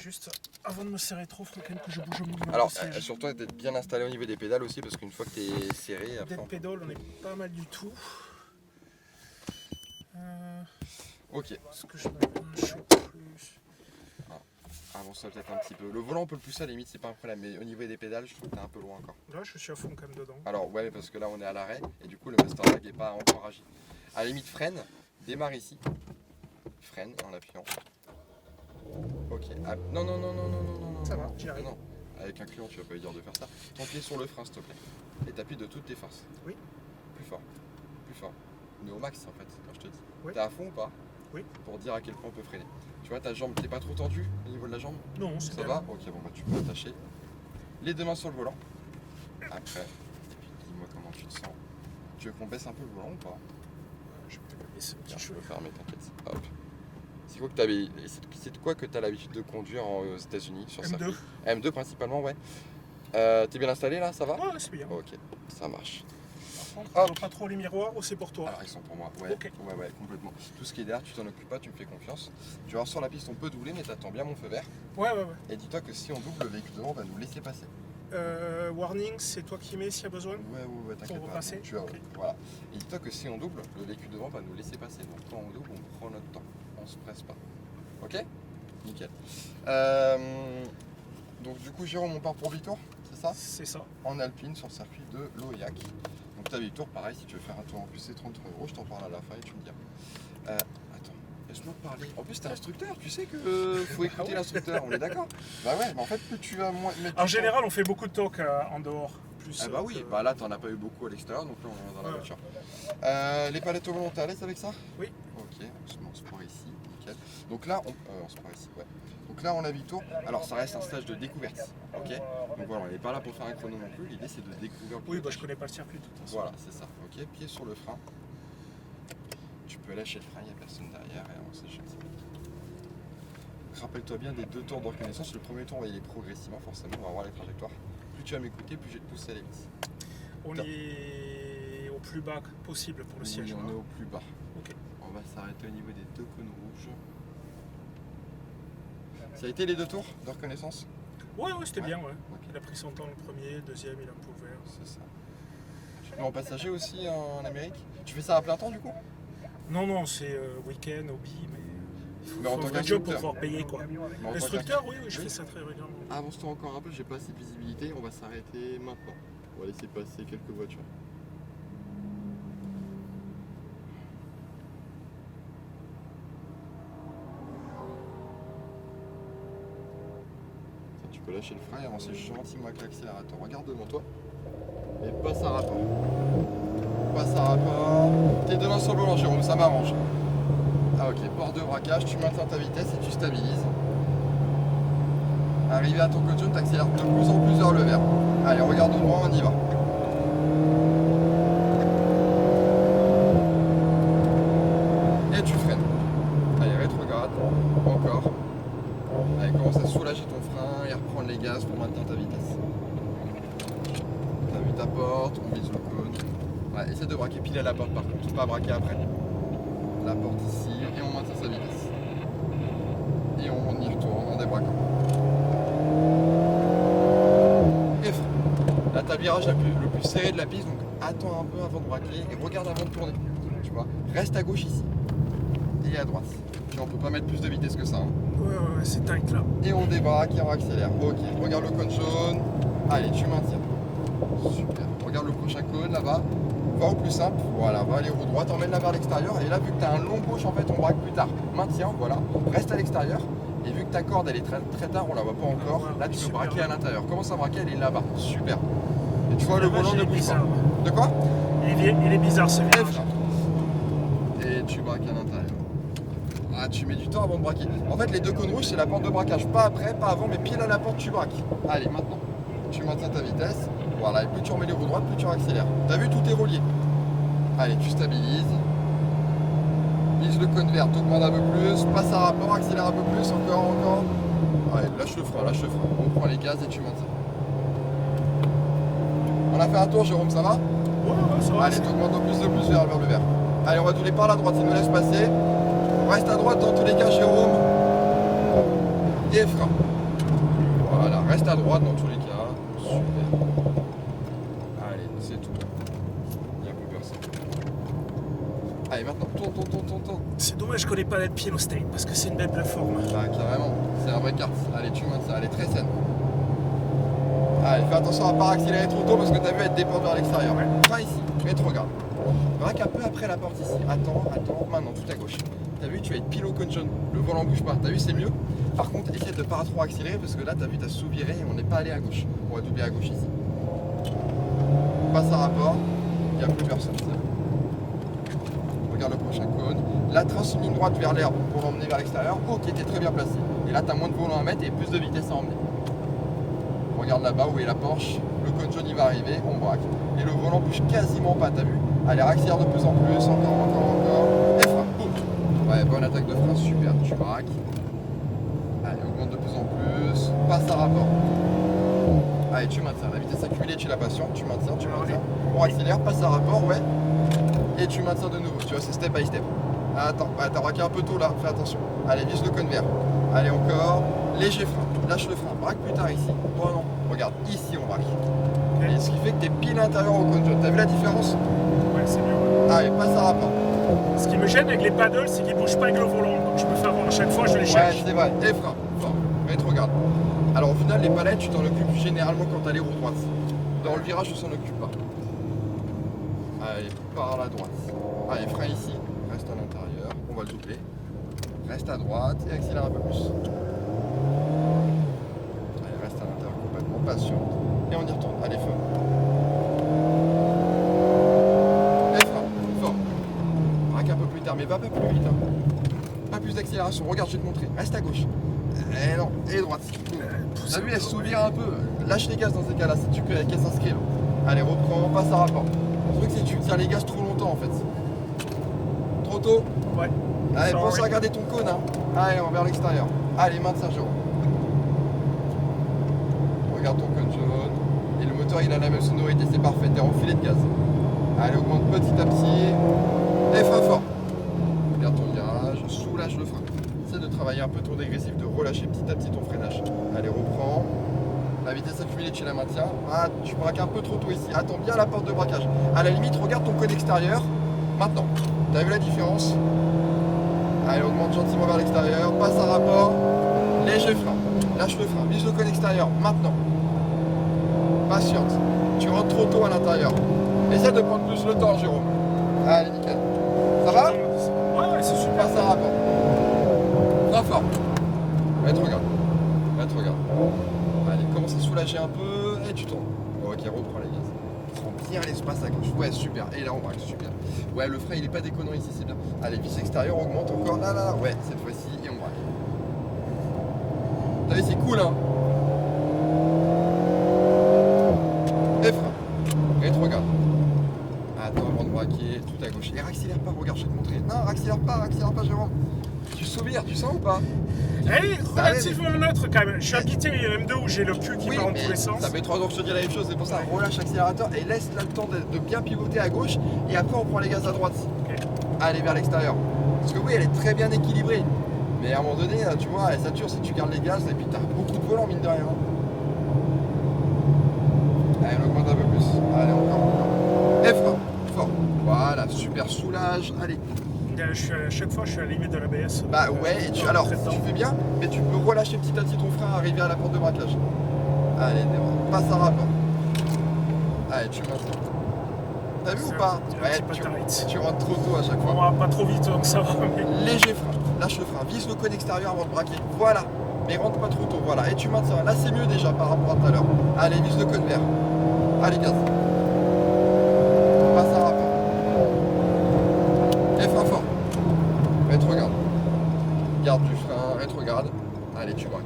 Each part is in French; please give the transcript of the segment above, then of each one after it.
juste avant de me serrer trop, faut quand même que je bouge au minimum. Alors, surtout d'être bien installé au niveau des pédales aussi, parce qu'une fois que tu es serré, après. Dead pedal, on est pas mal du tout. Ok. Est-ce que je me plus. Avance peut-être un petit peu. Le volant, on peut le pousser à la limite, c'est pas un problème, mais au niveau des pédales, je trouve que t'es un peu loin encore. Là, je suis à fond quand même dedans. Alors, ouais, parce que là, on est à l'arrêt, et du coup, le Mustang n'est pas encore agi. À la limite, freine, démarre ici. Freine en appuyant. Ok. Ah, non, non, non, non, non, non, non. Ça va, j'y arrive. Non, avec un client, tu vas pas lui dire de faire ça. Ton pied sur le frein, s'il te plaît. Et t'appuies de toutes tes forces. Oui. Plus fort. Plus fort. Mais au max, en fait, quand je te dis. Oui. T'es à fond ou pas? Oui. Pour dire à quel point on peut freiner. Tu vois, ta jambe, t'es pas trop tendue au niveau de la jambe? Non, c'est Ça bien. va? Ok, bon, bah tu peux attacher. Les deux mains sur le volant. Après, et puis dis-moi comment tu te sens. Tu veux qu'on baisse un peu le volant ou pas? Je peux te baisser un Tiens, petit je peu. peux le faire, mais t'inquiète. Hop. C'est de quoi que tu as l'habitude de conduire aux États-Unis sur M2. circuit? M2 principalement, ouais. T'es bien installé là, ça va? Ouais, c'est bien. Ok, ça marche. Par contre, Hop. je vois pas trop les miroirs ou c'est pour toi? Alors ils sont pour moi, ouais, Ok. ouais, complètement. Tout ce qui est derrière, tu t'en occupes pas, tu me fais confiance. Tu vas voir sur la piste, on peut doubler, mais t'attends bien mon feu vert. Ouais. Et dis-toi que si on double, le véhicule devant va nous laisser passer. Warning, c'est toi qui mets s'il y a besoin? Ouais, t'inquiète Pour pas. repasser? Tu vas, Ok. voilà. Et dis-toi que si on double, le véhicule devant va nous laisser passer. Donc quand on double, on prend notre temps. On se presse pas. Ok? Nickel. Donc du coup, Jérôme, on part pour Vitour, c'est ça? C'est ça. En Alpine sur le circuit de Loyac. Donc ta Vitour, pareil, si tu veux faire un tour en plus, c'est 30 €, je t'en parle à la fin et tu me diras. Attends, laisse-moi te parler. En plus, t'es instructeur, tu sais que faut écouter l'instructeur, on est d'accord? Bah ouais, mais en fait, plus tu vas moins mettre. En général, on fait beaucoup de talk en dehors. Plus, Ah bah oui, bah là, t'en as pas eu beaucoup à l'extérieur, donc là, on est dans la Ouais. voiture. Les palettes au volant, t'es à l'aise avec ça? Oui. Ok, on se part ici, nickel. Donc là, on se part ici, ouais. Donc là, on a Vitour. Alors, ça reste un stage de découverte, ok? Donc voilà, on n'est pas là pour faire un chrono non plus. L'idée, c'est de découvrir le Oui, bah, pilotage. je connais pas le circuit de toute façon. Voilà, c'est ça, ok? Pied sur le frein. Tu peux lâcher le frein, il n'y a personne derrière et on s'échappe. Rappelle-toi bien des deux tours de reconnaissance. Le premier tour, on va y aller progressivement, forcément, on va voir les trajectoires. Plus tu vas m'écouter, plus je vais te pousser à aller vite. On est au plus bas possible pour le siège. Oui, on hein. est au plus bas. Ok. On va s'arrêter au niveau des deux cônes rouges. Ça a été les deux tours de reconnaissance? Ouais, c'était Ouais. bien, ouais. Ok. Il a pris son temps le premier, deuxième, il a un peu ouvert. C'est ça. Tu mets en passager aussi en Amérique? Tu fais ça à plein temps du coup? Non, c'est week-end, hobby, mais Mais en faut tant un vrai job pour qu'instructeur. pouvoir payer, quoi. Mais en tant L'instructeur, oui, je Oui. fais ça très régulièrement. Avance-toi encore un peu, j'ai pas assez de visibilité, on va s'arrêter maintenant. On va laisser passer quelques voitures. Ça, tu peux lâcher le frein et avancer gentiment avec l'accélérateur. Regarde devant toi et passe à rapport. Passe à rapport. T'es devant sur le volant, Jérôme, ça m'arrange. Ah ok, port de braquage, tu maintiens ta vitesse et tu stabilises. Arrivé à ton code jaune, tu accélères de plus en plus vers le vert. Allez, regarde droit, on y va. Et tu freines. Allez, rétrograde. Encore. Allez, commence à soulager ton frein et reprendre les gaz pour maintenir ta vitesse. T'as vu ta porte, on vise le cône. Ouais, essaie de braquer pile à la porte par contre, pas braquer après. La porte ici et on maintient sa vitesse. Et on y retourne en débraquant. Et frein. Là t'as le virage le plus serré de la piste, donc attends un peu avant de braquer et regarde avant de tourner. Tu vois, reste à gauche ici et à droite. Puis on peut pas mettre plus de vitesse que ça. Hein. Ouais, c'est tight là. Et on débraque et on accélère. Ok, regarde le cône jaune. Allez, tu maintiens. Super. Regarde le prochain cône là-bas. Va au plus simple. Voilà, va aller roue droite, emmène-la vers l'extérieur. Et là, vu que tu as un long gauche, en fait, on braque plus tard. Maintiens, voilà. Reste à l'extérieur. Et vu que ta corde, elle est très, très tard, on la voit pas encore. Là, tu peux Super. braquer à l'intérieur. Commence à braquer, elle est là-bas. Super. Et tu vois, le volant Il ne est bouge pas. bizarre. De quoi? Il est bizarre ce virage. Et tu braques à l'intérieur. Ah, tu mets du temps avant de braquer. En fait, les deux cônes rouges, c'est la porte de braquage. Pas après, pas avant, mais pile à la porte, tu braques. Allez, maintenant. Tu maintiens ta vitesse. Voilà, et plus tu remets les roues droites, plus tu accélères. T'as vu, tout est relié. Allez, tu stabilises. Vise le cône vert, t'augmentes un peu plus. Passe à rapport, accélère un peu plus. Encore. Allez, lâche le frein. On prend les gaz et tu maintiens. On a fait un tour, Jérôme, ça va? Ouais, ça va. Allez, t'augmentes de plus vers le vert. Allez, on va doubler par la droite, il nous laisse passer. Reste à droite dans tous les cas, Jérôme. et frein. Voilà, reste à droite dans tous les cas. Super. Allez, c'est tout. Il n'y a plus personne. Allez, maintenant, tourne. C'est dommage qu'on n'ait pas d'être pied au state parce que c'est une belle plateforme. Bah, carrément, c'est un vrai kart. Allez, tu montes ça, elle est très saine. Allez, fais attention à ne pas accélérer trop tôt parce que tu as vu, elle dépend vers l'extérieur. Ouais. Frein ici, rétrograde. Braque un peu après la porte ici. Attends, maintenant, tout à gauche. T'as vu, tu vas être pile au con-jaune. Le volant bouge pas. T'as vu, c'est mieux. Par contre, essaie de pas trop accélérer parce que là, t'as vu, t'as sous-viré et on n'est pas allé à gauche. On va doubler à gauche ici. Passe à rapport. Il n'y a plus personne. Regarde le prochain cône. Là, trace une ligne droite vers l'herbe pour l'emmener vers l'extérieur. Ok, t'es très bien placé. Et là, t'as moins de volant à mettre et plus de vitesse à emmener. Regarde là-bas où est la Porsche. Le cône jaune, il va arriver. On braque. Et le volant bouge quasiment pas, t'as vu. Allez, accélère de plus en plus. Encore. Et frein. Boum. Ouais, bonne attaque de frein. Super. Tu braques. Allez, augmente de plus en plus. Passe à rapport. Allez, tu maintiens. La vitesse accumulée, tu la patientes. Tu maintiens. On accélère. Passe à rapport, ouais. Et tu maintiens de nouveau. Tu vois, c'est step by step. Attends, ouais, t'as braqué un peu tôt là. Fais attention. Allez, vise le cône vert. Allez, encore. Léger frein. Lâche le frein. Braque plus tard ici. Oh non. Regarde, ici on braque. Et ce qui fait que t'es pile intérieur au cône jaune. T'as vu la différence? Ouais, c'est mieux. Allez, passe à rapport. Ce qui me gêne avec les paddles, c'est qu'ils ne bougent pas avec le volant. Donc je me fais avoir à chaque fois, je les Ouais, cherche. c'est vrai. Et frein. Fort. Rétrograde. Alors au final, les palettes, tu t'en occupes généralement quand t'as les roues droites. Dans le virage, tu s'en occupe pas. Allez, par la droite. Allez, frein ici. Reste à l'intérieur. On va le doubler. Reste à droite et accélère un peu plus. Allez, reste à l'intérieur complètement. Patiente. Et on y retourne. Allez, feu. Et frein. Fort. Braque un peu plus tard, mais va pas plus vite. Hein. Pas plus d'accélération. Regarde, je vais te montrer. Reste à gauche. Et non. Et droite. T'as vu, elle s'ouvre un peu. Lâche les gaz dans ces cas-là, si tu peux, qu'elle s'inscrive. Allez, reprends, passe à rapport. Le truc, c'est que tu tires les gaz trop longtemps en fait. Trop tôt. Ouais. Allez, pense à regarder ton cône. Hein. Allez, on va vers l'extérieur. Allez, maintiens, Jérôme. Regarde ton cône jaune. Et le moteur, il a la même sonorité, c'est parfait. T'es en filet de gaz. Allez, augmente petit à petit. Et frein fort. Regarde ton virage, soulage le frein. Essaie de travailler un peu ton dégressif, de relâcher petit à petit ton freinage. Allez, reprends. La vitesse accumulée, tu la maintiens. Ah, tu braques un peu trop tôt ici. Attends bien la porte de braquage. À la limite, regarde ton cône extérieur. Maintenant, tu as vu la différence? Allez, augmente gentiment vers l'extérieur. Passe à rapport. Léger frein. Lâche le frein. Vise le cône extérieur. Maintenant. Patiente. Tu rentres trop tôt à l'intérieur. Essaie de prendre plus le temps, Jérôme. Allez, nickel. Ça va? Ouais, c'est super. Passe à rapport. Très fort. Regarde. Regarde. Allez, commence à soulager un peu et tu tournes. Ok, reprends les gaz. Prends bien l'espace à gauche. Ouais, super. Et là, on braque, super. Ouais, le frein, il est pas déconnant ici, c'est bien. Allez, vis extérieur, augmente encore. Là. Ouais, cette fois-ci, et on braque. T'as vu, c'est cool, hein? Et frein. Rétrograde. Attends avant de braquer, tout à gauche. Et accélère pas, regarde, je vais te montrer. Non, accélère pas, Jérôme. Tu souvires, tu sens ou pas? Hey, relativement neutre quand même. Je suis habité M2 où j'ai le cul qui part dans tous les sens. Ça fait 3 ans que je te dis la même chose, c'est pour ça. Relâche l'accélérateur et laisse là le temps de bien pivoter à gauche. Et après, on prend les gaz à droite. Okay. Allez vers l'extérieur. Parce que oui, elle est très bien équilibrée. Mais à un moment donné, tu vois, elle sature si tu gardes les gaz et puis t'as beaucoup de volant, mine de rien. Allez, on augmente un peu plus. Allez, encore. Et frein, fort. Voilà, super soulage. Allez. À chaque fois, je suis à la limite de l'ABS. Bah ouais, et alors, tu fais bien, mais tu peux relâcher petit à petit ton frein, arriver à la porte de braquage. Allez, passe à rapport. Allez, tu maintiens. T'as vu ou pas? Ouais, tu rentres trop tôt à chaque fois. On va pas trop vite, donc ça va. Mais... Léger frein, lâche le frein, vise le cône extérieur avant de braquer. Voilà, mais rentre pas trop tôt, voilà. Et tu maintiens, là c'est mieux déjà par rapport à tout à l'heure. Allez, vise le cône vert. Allez, gaz. Passe à rapport. Et frein fort. Rétrograde. Garde du frein, rétrograde. Allez, tu braques.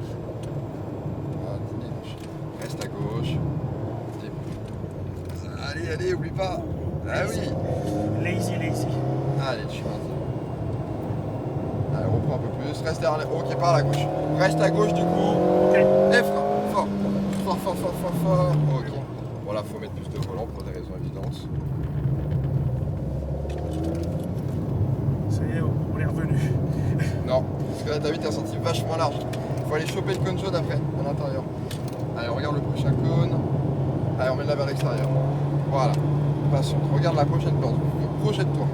Reste à gauche. Allez, oublie pas. Ah oui. Lazy. Allez, tu maintiens. Allez, reprends un peu plus. Reste derrière. Ok, par la gauche. Reste à gauche du coup. Ok. Et frein. Fort. Ok. Bon là, faut mettre plus de volant pour des raisons évidentes. Ça y est, on est revenu. Non, parce que là, t'as vu, t'es sorti vachement large. faut aller choper le cône jaune après, à l'intérieur. Allez, on regarde le prochain cône. Allez, on met là vers l'extérieur. Voilà. Patiente. Regarde la prochaine porte. Projette-toi.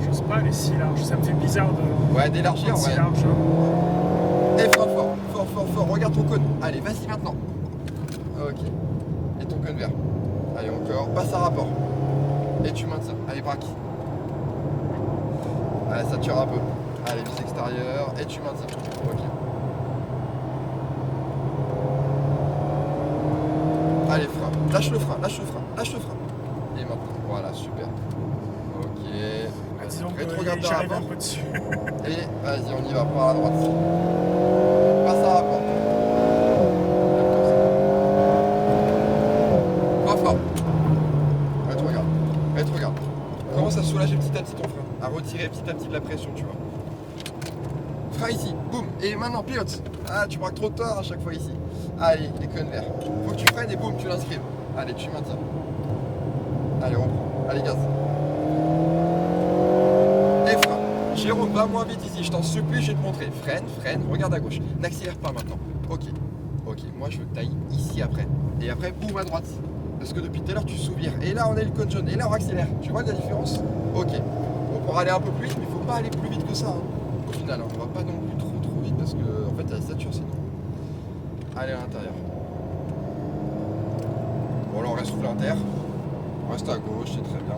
Je sais pas, elle est si large. Ça me fait bizarre de. Ouais, d'élargir, si ouais. large. Hein. Et fort, fort, fort, fort, fort. Regarde ton cône. Allez, vas-y maintenant. Ok. Et ton cône vert. Allez, encore. Passe à rapport. Et tu maintiens. Allez, braque. Allez, ça tire un peu. Allez, vis extérieure. Et tu maintiens. Ok. Allez, frein. Lâche le frein, lâche le frein, lâche le frein. Et maintenant. Voilà, super. Ok. Disons que Rétrograde de j'arrive un rapport. peu dessus. Et vas-y, on y va, par la droite. Passe à rapport. Pas fort. Rétrograde. Rétrograde. Commence à soulager petit à petit ton frein. À retirer petit à petit de la pression, tu vois. Frein ici. Boum. Et maintenant, pilote. Ah, tu braques trop tard à chaque fois ici. Allez, les cônes verts. Faut que tu freines et boum, tu l'inscrives. Allez, tu maintiens. Allez, on reprend. Allez, gaz. Et frein. Jérôme, va moins vite ici, je t'en supplie, je vais te montrer. Freine, freine, regarde à gauche. N'accélère pas maintenant. Ok. Ok, moi je veux que tu ailles ici après. Et après, boum à droite. Parce que depuis tout à l'heure, tu souvires. Et là, on a le cône jaune. Et là, on accélère. Tu vois la différence? Ok. On pourra aller un peu plus vite, mais il faut pas aller plus vite que ça. Hein. Au final, hein. On va pas non plus trop vite parce que, en fait, elle sature sinon. Allez à l'intérieur. Bon, là, on reste sous l'inter. On reste à gauche, c'est très bien.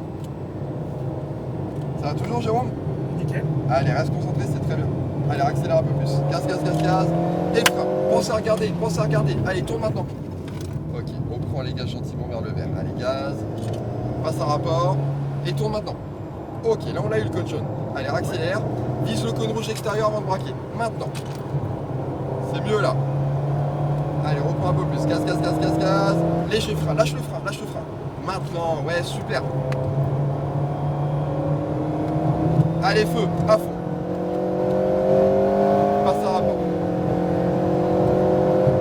Ça va toujours, Jérôme? Nickel. Allez, reste concentré, c'est très bien. Allez, accélère un peu plus. Gaz, gaz, gaz, gaz. Et frein. Pensez à regarder, pensez à regarder. Allez, tourne maintenant. Ok, on prend les gaz gentiment vers le vert. Allez, gaz. Passe à rapport. Et tourne maintenant. Ok, là, on a eu le cône jaune. Allez, accélère. Vise le cône rouge extérieur avant de braquer. Maintenant. C'est mieux là. Allez, reprends un peu plus. Gaz, gaz, gaz, gaz, gaz. Léger frein. Lâche le frein, lâche le frein. Maintenant, ouais, super. Allez, feu, à fond. Passe à rapport.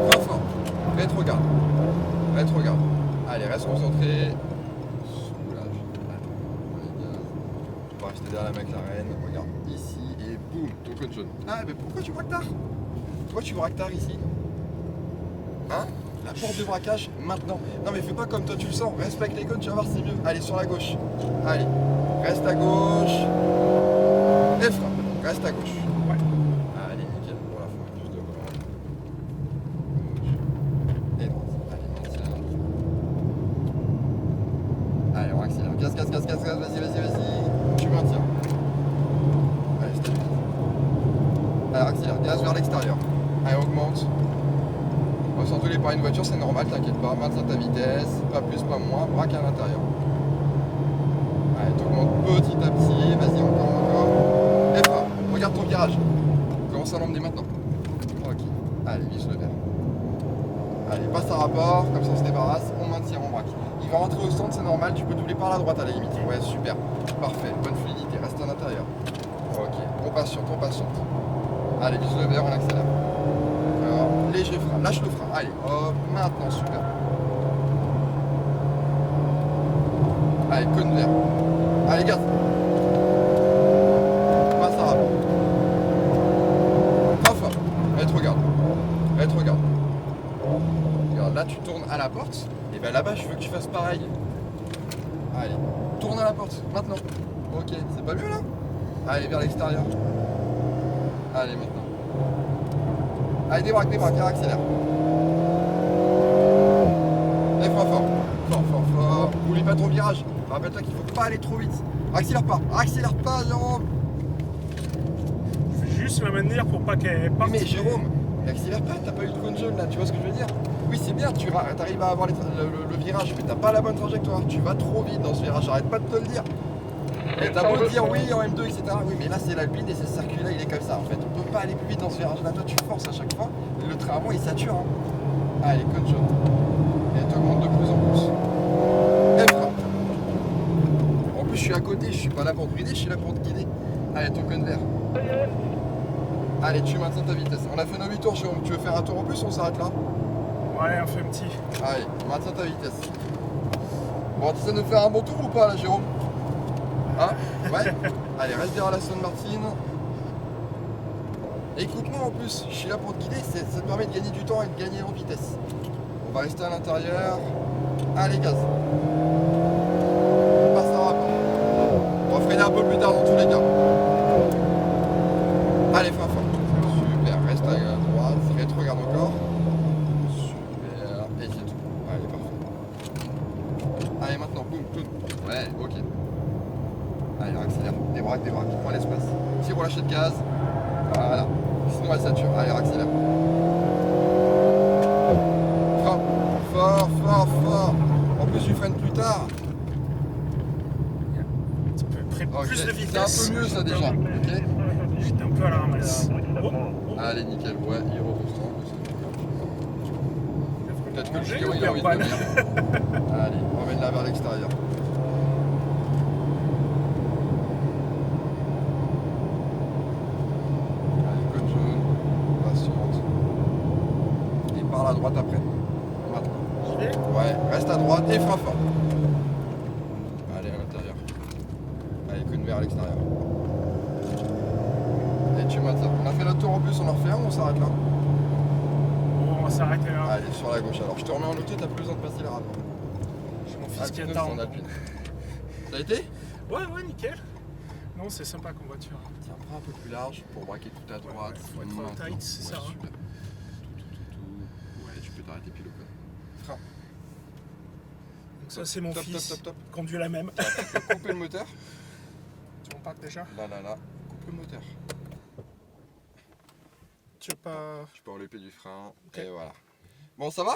Frein fort. Rétrograde. Rétrograde. Allez, reste concentré. Soulage. Allez, on les gaz. Tu vas rester derrière la McLaren. Regarde, ici, et boum, ton cône jaune. Ah, mais pourquoi tu braques tard? Pourquoi tu braques tard ici? Hein? La porte de braquage, maintenant. Non, mais fais pas comme toi tu le sens. Respecte les cônes, tu vas voir, c'est mieux. Allez, sur la gauche. Allez, reste à gauche. Et frein. Reste à gauche. Ouais. Allez, nickel. Pour la fin, plus de volant. Gauche. Et droite. Allez, maintien. Allez, on accélère. Gaz, gaz, gaz, gaz, gaz. Vas-y, vas-y, vas-y. Tu maintiens. Allez, stabilise. Allez, accélère. Gaz vers l'extérieur. Allez, augmente. Ressens-les par une voiture, c'est normal, t'inquiète pas. Maintiens ta vitesse. Pas plus, pas moins. Braque à l'intérieur. Allez, t'augmentes petit à petit. Vas-y, encore. Et frein. Regarde ton virage. Commence à l'emmener maintenant. Ok. Allez, vise le vert. Allez, passe à rapport. Comme ça, on se débarrasse. On maintient, on braque. Il va rentrer au centre, c'est normal. Tu peux doubler par la droite à la limite. Ouais, super. Parfait. Bonne fluidité. Reste à l'intérieur. Ok. On patiente, on patiente. Allez, vise le vert, on accélère. Encore. Léger frein. Lâche le frein. Allez, hop. Maintenant, super. Allez, cône vert. Allez, gaz. Passe à rapport. Pas fort. Rétrograde. Rétrograde. Regarde, là tu tournes à la porte. Et bien là-bas, je veux que tu fasses pareil. Allez, tourne à la porte, maintenant. Ok, c'est pas mieux là? Allez, vers l'extérieur. Allez, maintenant. Allez, débraque, accélère. Et frein fort. Fort, fort, fort. N'oublie pas ton virage. Rappelle-toi qu'il faut pas aller trop vite. Accélère pas, Jérôme. Je vais juste la maintenir pour pas qu'elle parte. Mais Jérôme, accélère pas, t'as pas eu de cône jaune là, tu vois ce que je veux dire? Oui, c'est bien, tu arrives à avoir le virage, mais t'as pas la bonne trajectoire. Tu vas trop vite dans ce virage, j'arrête pas de te le dire. Et t'as beau dire oui en M2, etc. Oui, mais là c'est l'Alpine et ce circuit-là, il est comme ça en fait. On peut pas aller plus vite dans ce virage-là. Toi, tu forces à chaque fois. Le train avant, il sature. Hein. Allez, cône jaune. Et t'augmentes de plus en plus. Et frein. En plus, je suis à côté, je suis pas là pour te brider, je suis là pour te guider. Allez, ton cône vert. Allez, tu maintiens ta vitesse. On a fait nos 8 tours, Jérôme. Tu veux faire un tour en plus ou on s'arrête là? Ouais, on fait un petit. Allez, maintiens ta vitesse. Bon, tu sais nous faire un bon tour ou pas là, Jérôme? Hein? Ouais. Allez, reste derrière la Aston Martin. Écoute-moi en plus, je suis là pour te guider, ça te permet de gagner du temps et de gagner en vitesse. On va rester à l'intérieur. Allez, gaz. On passera pas. On va freiner un peu plus tard dans tous les cas. Allez, fin. Super, reste à droite, rétrograde encore. Super, et c'est tout. Allez, parfait. Allez, maintenant, boum, tout. Ouais, ok. Allez, accélère. Débraque, prends l'espace. Tire au lâcher de gaz. Voilà. Sinon elle sature. Allez, accélère. Fort. En plus, tu freines plus tard. Okay. Plus de C'est vitesse. un peu mieux ça déjà. Ok. J'étais un peu à la ramasse. Allez, nickel. Ouais, il repose en plus. Peut-être que le Manger chiot ou il a envie de bien venir. Allez, emmène-la vers l'extérieur. Allez, code jaune. Patiente. Et par la droite après. Maintenant. J'y vais. Ouais, reste à droite et frein fort. Allez, à l'intérieur. Allez, cône vert à l'extérieur. Et tu m'attends. On a fait notre tour en plus, on en refait un ou on s'arrête là? Bon, on va s'arrêter là. Allez, sur la gauche alors. Je te remets en auto, t'as plus besoin de passer la rame. J'ai mon fils qui Alpine, attend. son Alpine. Ça a été? Ouais, nickel. Non, c'est sympa comme voiture. Tiens, prends un peu plus large pour braquer tout à droite. Faut être Maintenant. tight, c'est ça, hein. Super. Tout. Ouais, tu peux t'arrêter pile au code. Frein. Donc ça, c'est mon Top, fils. top. Conduit la même. Tu peux couper le moteur. On part déjà. Là. Coupe le moteur. Tu veux pas... Tu peux enlever du frein. Ok. Et voilà. Bon, ça va?